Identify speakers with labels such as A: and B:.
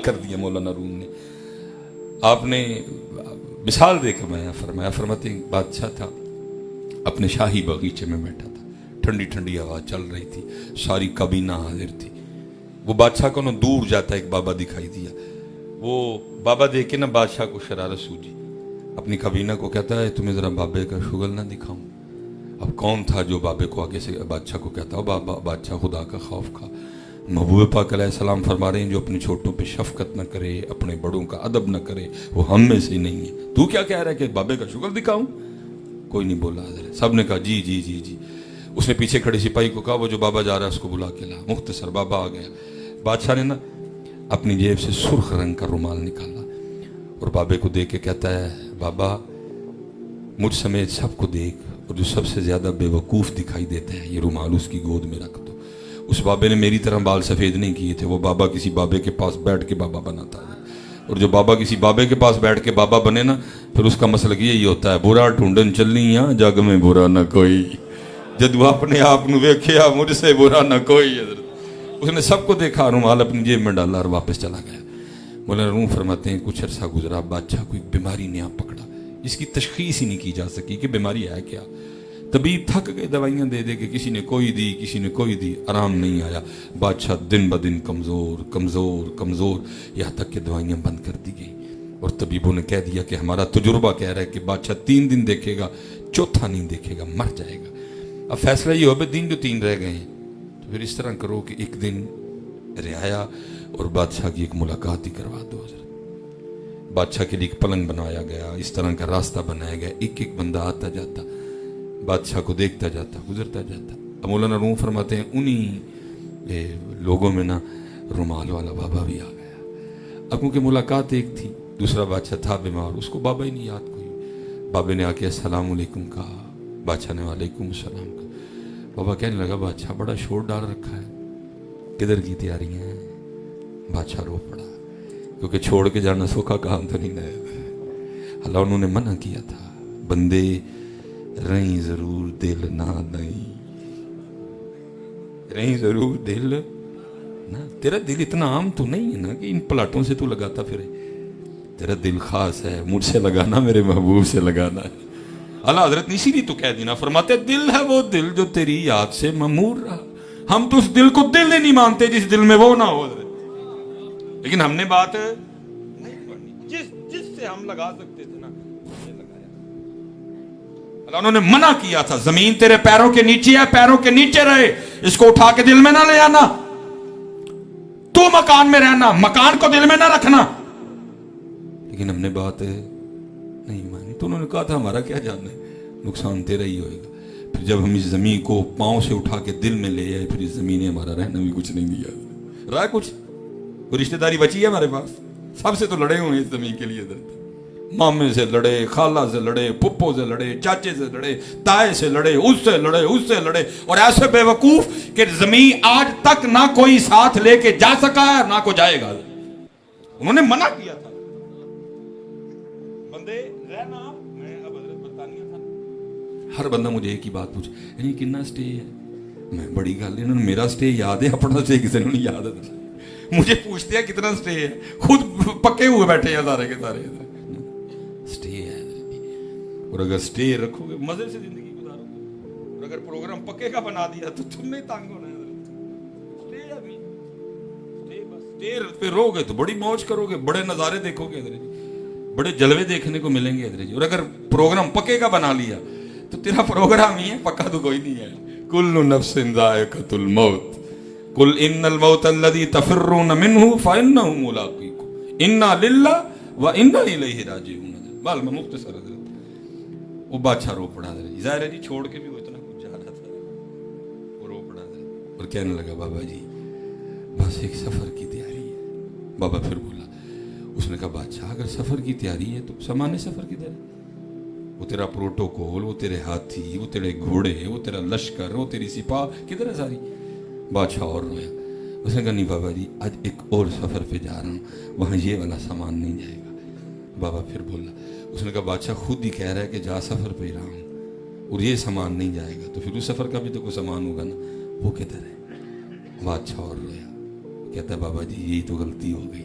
A: کر دیا مولانا روم نے. آپ نے مثال دے کر میں فرماتے ہیں بادشاہ تھا اپنے شاہی باغیچے میں بیٹھا تھا, ٹھنڈی ٹھنڈی ہوا چل رہی تھی, ساری کابینہ حاضر تھی. وہ بادشاہ کو نا دور جاتا ایک بابا دکھائی دیا. وہ بابا دیکھ کے نا بادشاہ کو شرارت سوجی, اپنی کابینہ کو کہتا ہے تمہیں ذرا بابے کا شغل نہ دکھاؤں. اب کون تھا جو بابے کو آگے سے بادشاہ کو کہتا ہو بابا, بادشاہ خدا کا خوف کھا. محبوب پاک علیہ السلام فرما رہے ہیں جو اپنے چھوٹوں پہ شفقت نہ کرے, اپنے بڑوں کا ادب نہ کرے, وہ ہم میں سے نہیں ہے. تو کیا کہہ رہا ہے کہ بابے کا شغل دکھاؤں؟ کوئی نہیں بولا حضرت. سب نے کہا جی جی جی جی. اس نے پیچھے کھڑے سپاہی کو کہا وہ جو بابا جا رہا ہے اس کو بلا کے لا. مختصر بابا آ گیا. بادشاہ نے نا اپنی جیب سے سرخ رنگ کا رومال نکالا اور بابے کو دیکھ کے کہتا ہے بابا مجھ سمیت سب کو دیکھ, اور جو سب سے زیادہ بے وقوف دکھائی دیتا ہے یہ رومال اس کی گود میں رکھ دو. اس بابے نے میری طرح بال سفید نہیں کیے تھے. وہ بابا کسی بابے کے پاس بیٹھ کے بابا بناتا ہے, اور جو بابا کسی بابے کے پاس بیٹھ کے بابا بنے نا پھر اس کا مسلک یہی ہوتا ہے برا ڈھونڈن چلنی یا جگ میں برا نہ کوئی, جدو اپنے آپ نو ویکھیا مجھ سے برا نہ کوئی. حضرت اس نے سب کو دیکھا, رومال اپنی جیب میں ڈالا اور واپس چلا گیا. مولانا روم فرماتے ہیں کچھ عرصہ گزرا, بادشاہ کو ایک بیماری نے آپ پکڑا. اس کی تشخیص ہی نہیں کی جا سکی کہ بیماری ہے کیا. طبیب تھک گئے دوائیاں دے دے کے, کسی نے کوئی دی کسی نے کوئی دی, آرام نہیں آیا. بادشاہ دن بدن کمزور کمزور کمزور, یہاں تک کہ دوائیاں بند کر دی گئی. اور طبیبوں نے کہہ دیا کہ ہمارا تجربہ کہہ رہا ہے کہ بادشاہ 3 دن دیکھے گا, چوتھا نہیں دیکھے گا, مر جائے گا. اب فیصلہ یہ ہو بھائی دن جو 3 رہ گئے ہیں تو پھر اس طرح کرو کہ ایک دن رعایا اور بادشاہ کی ایک ملاقات ہی کروا دو. حضرت بادشاہ کے لیے ایک پلنگ بنایا گیا, اس طرح کا راستہ بنایا گیا, ایک ایک بندہ آتا جاتا بادشاہ کو دیکھتا جاتا گزرتا جاتا. اب مولانا روم فرماتے ہیں انہی لوگوں میں نا رومال والا بابا بھی آ گیا. اب کیونکہ ملاقات ایک تھی, دوسرا بادشاہ تھا بیمار, اس کو بابا ہی نہیں یاد کوئی. بابے نے آ کے السلام علیکم کہا, بادشاہ نے وعلیکم السلام کہا. بابا کہنے لگا بادشاہ بڑا شور ڈال رکھا ہے, کدھر کی تیاریاں ہیں؟ بادشاہ رو پڑا کیونکہ چھوڑ کے جانا سوکھا کام تو نہیں ہے. اللہ انہوں نے منع کیا تھا بندے رہیں ضرور دل نہ دیں, رہیں ضرور دل نہ. تیرا دل اتنا عام تو نہیں ہے نا کہ ان پلاٹوں سے تو لگاتا پھرے. تیرا دل خاص ہے, مجھ سے لگانا میرے محبوب سے لگانا ہے. اللہ حضرت نے اسی لیے تو کہہ دینا فرماتے دل ہے وہ دل جو تیری یاد سے ممور رہا. ہم تو اس دل کو دل نہیں مانتے جس دل میں وہ نہ ہو. لیکن ہم نے بات نہیں پڑھنی, جس سے ہم لگا سکتے تھے نا لگایا. اللہ انہوں نے منع کیا تھا زمین تیرے پیروں کے نیچے ہے, پیروں کے نیچے رہے, اس کو اٹھا کے دل میں نہ لے آنا. تو مکان میں رہنا, مکان کو دل میں نہ رکھنا. لیکن ہم نے بات نہیں مانی تو انہوں نے کہا تھا ہمارا کیا جاننا ہے, نقصان تیرا ہی ہوئے گا. پھر جب ہم اس زمین کو پاؤں سے اٹھا کے دل میں لے آئے, پھر اس زمین نے ہمارا رہنا بھی کچھ نہیں دیا. رہا کچھ کوئی رشتہ داری بچی ہے ہمارے پاس؟ سب سے تو لڑے ہوئے اس زمین کے لیے. مامے سے لڑے, خالہ سے لڑے, پھپھو سے لڑے, چاچے سے لڑے, تائے سے لڑے, اس سے لڑے, اس سے لڑے, اور ایسے بے وقوف کہ زمین آج تک نہ کوئی ساتھ لے کے جا سکا ہے نہ کو جائے گا. انہوں نے منع کیا تھا بندے رہنا. میں اب حضرت برطانیہ تھا, ہر بندہ مجھے ایک ہی بات پوچھے یعنی کتنا سٹے ہے. میں بڑی گل, انہوں نے میرا سٹے یاد ہے, اپنا سٹے کسی نے نہیں یاد ہے. مجھے پوچھتے ہیں کتنا سٹے ہے, خود پکے ہوئے بیٹھے ہیں سارے کے سارے. سٹے ہے, اور اگر سٹے رکھو گے مزے سے زندگی گزارو گے, اور اگر پروگرام پکے کا بنا دیا تو تم نہیں تانگ ہونا ہے. سٹے ہے ابھی, سٹے بس سٹے پہ رہو گے تو بڑی موج کرو گے, بڑے نظارے دیکھو گے, بڑے جلوے دیکھنے کو ملیں گے. اور اگر پروگرام پکے کا بنا لیا تو تیرا پروگرام ہی ہے, پکا تو کوئی نہیں ہے. کل نفس ذائقۃ الموت قل ان الموت الذي تفرون منه فانه ملاقيكم انا لله وانا الیہ راجعون. بال میں مختصر حضرت وہ بادشاہ رو پڑا. ظاہر ہے جی چھوڑ کے بھی وہ اتنا کچھ جا رہا تھا, وہ رو پڑا اور کہنے لگا بابا جی بس ایک سفر کی تیاری ہے. بابا پھر بولا, اس نے کہا بادشاہ اگر سفر کی تیاری ہے تو سامان سفر کی تیاری, وہ تیرا پروٹوکول, وہ تیرے ہاتھی, وہ تیرے گھوڑے, وہ تیرا لشکر, وہ تیری سپاہ کدھر ہے ساری. بادشاہ اور رویا. اس نے کہا نہیں بابا جی آج ایک اور سفر پہ جا رہا ہوں, وہاں یہ والا سامان نہیں جائے گا. بابا پھر بولا, اس نے کہا بادشاہ خود ہی کہہ رہا ہے کہ جا سفر پہ رہا ہوں اور یہ سامان نہیں جائے گا, تو پھر اس سفر کا بھی تو کوئی سامان ہوگا نا, وہ کدھر ہے. بادشاہ اور رویا, کہتا ہے بابا جی یہی تو غلطی ہو گئی,